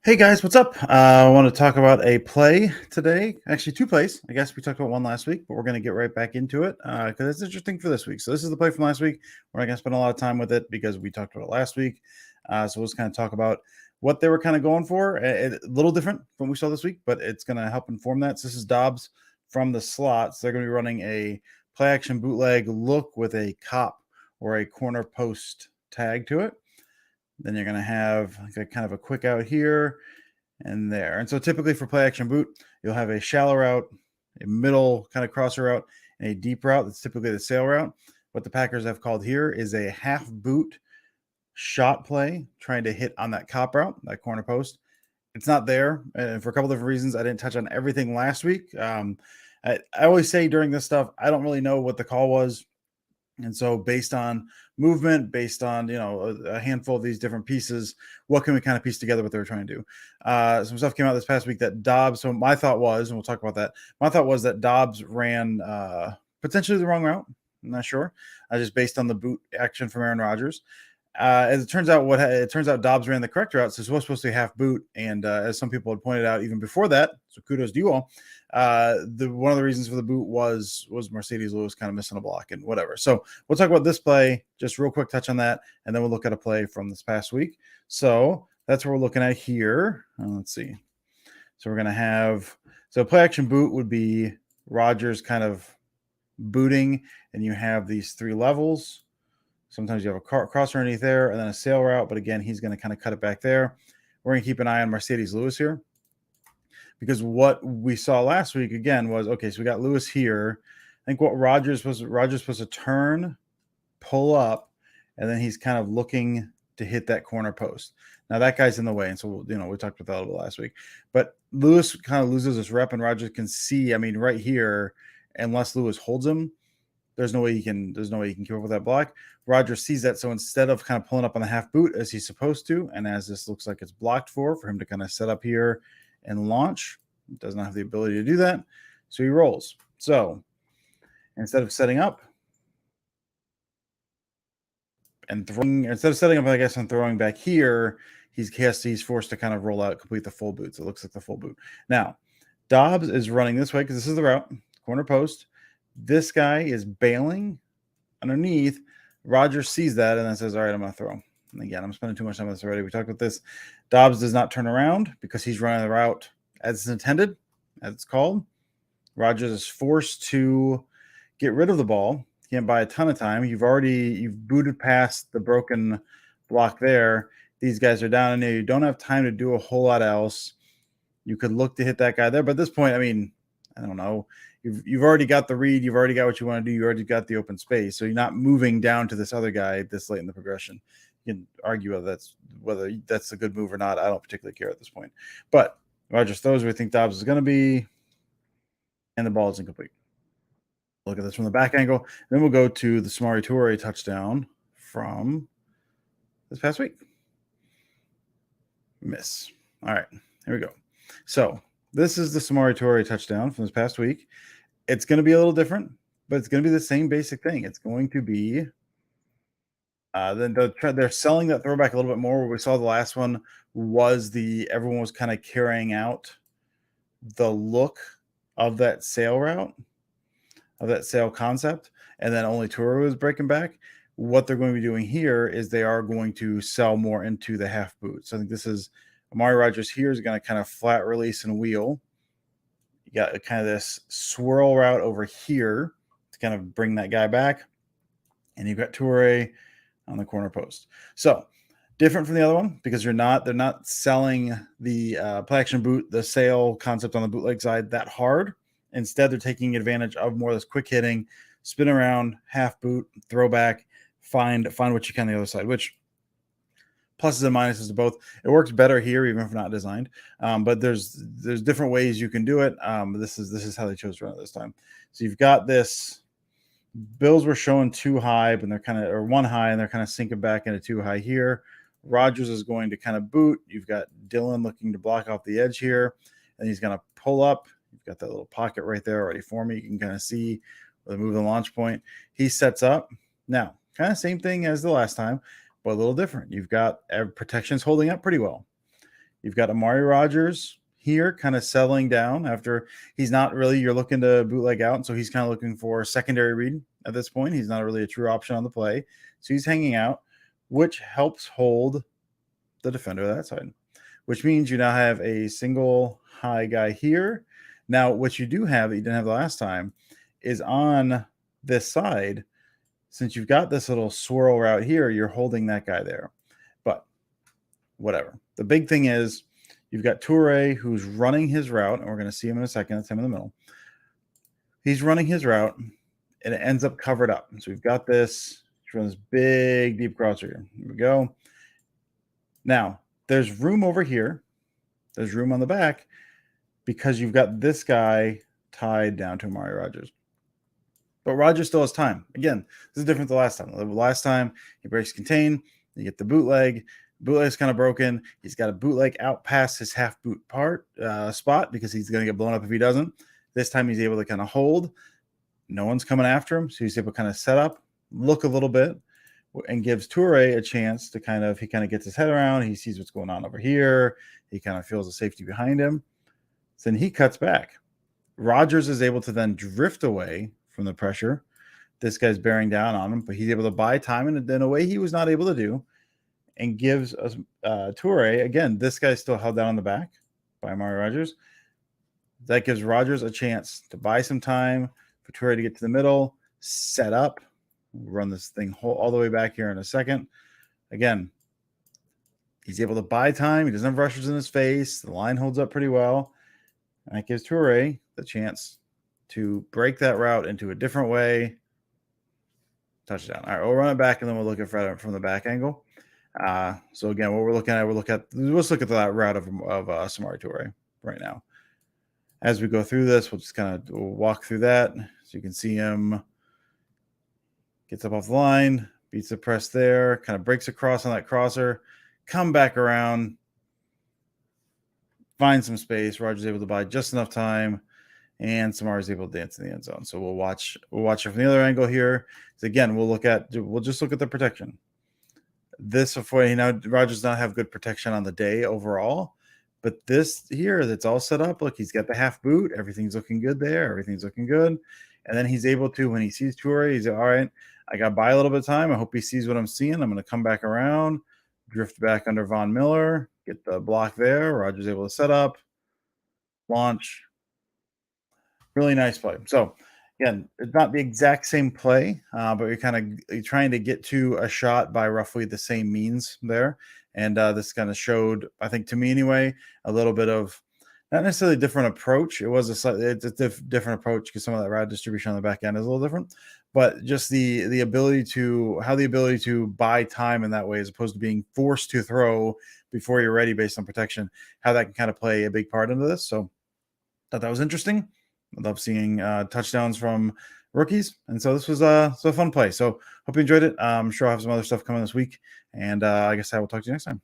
Hey guys, what's up? I want to talk about a play today. Actually, two plays. I guess we talked about one last week, but we're going to get right back into it because it's interesting for this week. So this is the play from last week. We're not going to spend a lot of time with it because we talked about it last week. So we'll just kind of talk about what they were kind of going for. A little different from what we saw this week, but it's going to help inform that. So this is Doubs from the slots. They're going to be running a play action bootleg look with a cop or a corner post tag to it. Then you're going to have like a kind of a quick out here and there. And so typically for play action boot, you'll have a shallow route, a middle kind of crosser route, and a deep route. That's typically the sail route. What the Packers have called here is a half boot shot play, trying to hit on that cop route, that corner post. It's not there, and for a couple different reasons. I didn't touch on everything last week. I always say during this stuff, I don't really know what the call was. And so based on movement, based on, a handful of these different pieces, what can we kind of piece together what they were trying to do? Some stuff came out this past week that Dobbs, so my thought was, and we'll talk about that, my thought was that Dobbs ran potentially the wrong route. I'm not sure. Just based on the boot action from Aaron Rodgers. As it turns out, Dobbs ran the correct route. So it was supposed to be half boot. And as some people had pointed out even before that, so kudos to you all, one of the reasons for the boot was Mercedes Lewis kind of missing a block and whatever. So we'll talk about this play, just real quick touch on that, and then we'll look at a play from this past week. So that's what we're looking at here. Let's see. So we're going to have, so play action boot would be Rodgers kind of booting, and you have these three levels. Sometimes you have a crosser underneath there and then a sail route. But again, he's going to kind of cut it back there. We're going to keep an eye on Mercedes Lewis here because what we saw last week again was, okay, so we got Lewis here. I think what Rodgers was supposed to turn, pull up, and then he's kind of looking to hit that corner post. Now that guy's in the way. And so, we talked about that a little bit last week. But Lewis kind of loses his rep and Rodgers can see, right here, unless Lewis holds him, there's no way he can keep up with that block. Rodgers sees that, so instead of kind of pulling up on the half boot as he's supposed to, and as this looks like it's blocked for him to kind of set up here and launch, does not have the ability to do that, so he rolls. So instead of setting up and throwing, I guess, and throwing back here, he's forced to kind of roll out, complete the full boot. So it looks like the full boot. Now, Dobbs is running this way because this is the route, corner post. This guy is bailing underneath. Rodgers sees that and then says, all right, I'm going to throw. And again, I'm spending too much time on this already. We talked about this. Dobbs does not turn around because he's running the route as it's intended, as it's called. Rodgers is forced to get rid of the ball. He can't buy a ton of time. You've booted past the broken block there. These guys are down in there. You don't have time to do a whole lot else. You could look to hit that guy there. But at this point, I don't know. You've already got the read. You've already got what you want to do. You already got the open space. So you're not moving down to this other guy this late in the progression. You can argue whether that's a good move or not. I don't particularly care at this point. But Rodgers throws where I think Dobbs is going to be, and the ball is incomplete. Look at this from the back angle. Then we'll go to the Toure touchdown from this past week. Miss. All right, here we go. So this is the Toure touchdown from this past week. It's going to be a little different, but it's going to be the same basic thing. It's going to be they're selling that throwback a little bit more. What we saw the last one was everyone was kind of carrying out the look of that sail route, of that sail concept, and then only Toure was breaking back. What they're going to be doing here is they are going to sell more into the half boot. So I think this is Amari Rodgers here is going to kind of flat release and wheel. You got kind of this swirl route over here to kind of bring that guy back. And you've got Toure on the corner post. So different from the other one because they're not selling the play action boot, the sail concept on the bootleg side that hard. Instead, they're taking advantage of more of this quick hitting, spin around, half boot, throw back, find what you can on the other side, which pluses and minuses to both. It works better here, even if not designed. But there's different ways you can do it. This is how they chose to run it this time. So you've got this. Bills were showing two high, but they're one high, and they're kind of sinking back into two high here. Rodgers is going to kind of boot. You've got Dillon looking to block off the edge here, and he's going to pull up. You've got that little pocket right there already for me. You can kind of see where they move the launch point. He sets up. Now, kind of same thing as the last time, but a little different. You've got protections holding up pretty well. You've got Amari Rodgers here kind of settling down after he's not really, you're looking to bootleg out. And so he's kind of looking for a secondary read at this point. He's not really a true option on the play. So he's hanging out, which helps hold the defender that side, which means you now have a single high guy here. Now, what you do have that you didn't have the last time is on this side, since you've got this little swirl route here, you're holding that guy there. But whatever. The big thing is you've got Toure who's running his route, and we're going to see him in a second. That's him in the middle. He's running his route, and it ends up covered up. So we've got this, this big, deep crosser here. Here we go. Now, there's room over here. There's room on the back because you've got this guy tied down to Amari Rodgers. But Rodgers still has time. Again, this is different than last time. The last time he breaks contain, you get the bootleg. Bootleg's kind of broken. He's got a bootleg out past his half boot spot because he's going to get blown up if he doesn't. This time he's able to kind of hold. No one's coming after him, so he's able to kind of set up, look a little bit, and gives Toure a chance to he kind of gets his head around. He sees what's going on over here. He kind of feels the safety behind him. So then he cuts back. Rodgers is able to then drift away from the pressure. This guy's bearing down on him, but he's able to buy time in a way he was not able to do, and gives us Toure, again, this guy's still held down on the back by Amari Rodgers. That gives Rodgers a chance to buy some time for Toure to get to the middle, set up, run this thing all the way back here in a second. Again, he's able to buy time. He doesn't have rushers in his face. The line holds up pretty well. And that gives Toure the chance to break that route into a different way. Touchdown. All right, we'll run it back, and then we'll look at Fred from the back angle. So again, what we're looking at, let's look at that route of Samori Toure right now. As we go through this, we'll just kind of walk through that. So you can see him gets up off the line, beats the press there, kind of breaks across on that crosser, come back around, find some space. Rodgers able to buy just enough time, and Samar is able to dance in the end zone. So we'll watch it from the other angle here. So again, we'll just look at the protection. This before Rodgers does not have good protection on the day overall, but this here that's all set up. Look, he's got the half boot. Everything's looking good there. Everything's looking good. And then he's able to, when he sees Toure, he's all right. I got to buy a little bit of time. I hope he sees what I'm seeing. I'm going to come back around, drift back under Von Miller, get the block there. Rodgers able to set up, launch. Really nice play. So again, it's not the exact same play, but you're trying to get to a shot by roughly the same means there. And this kind of showed, I think, to me anyway, a little bit of not necessarily a different approach. It was a different approach because some of that route distribution on the back end is a little different. But just the ability to buy time in that way, as opposed to being forced to throw before you're ready based on protection, how that can kind of play a big part into this. So thought that was interesting. I love seeing touchdowns from rookies. And so this was a fun play. So hope you enjoyed it. I'm sure I'll have some other stuff coming this week. And I guess I will talk to you next time.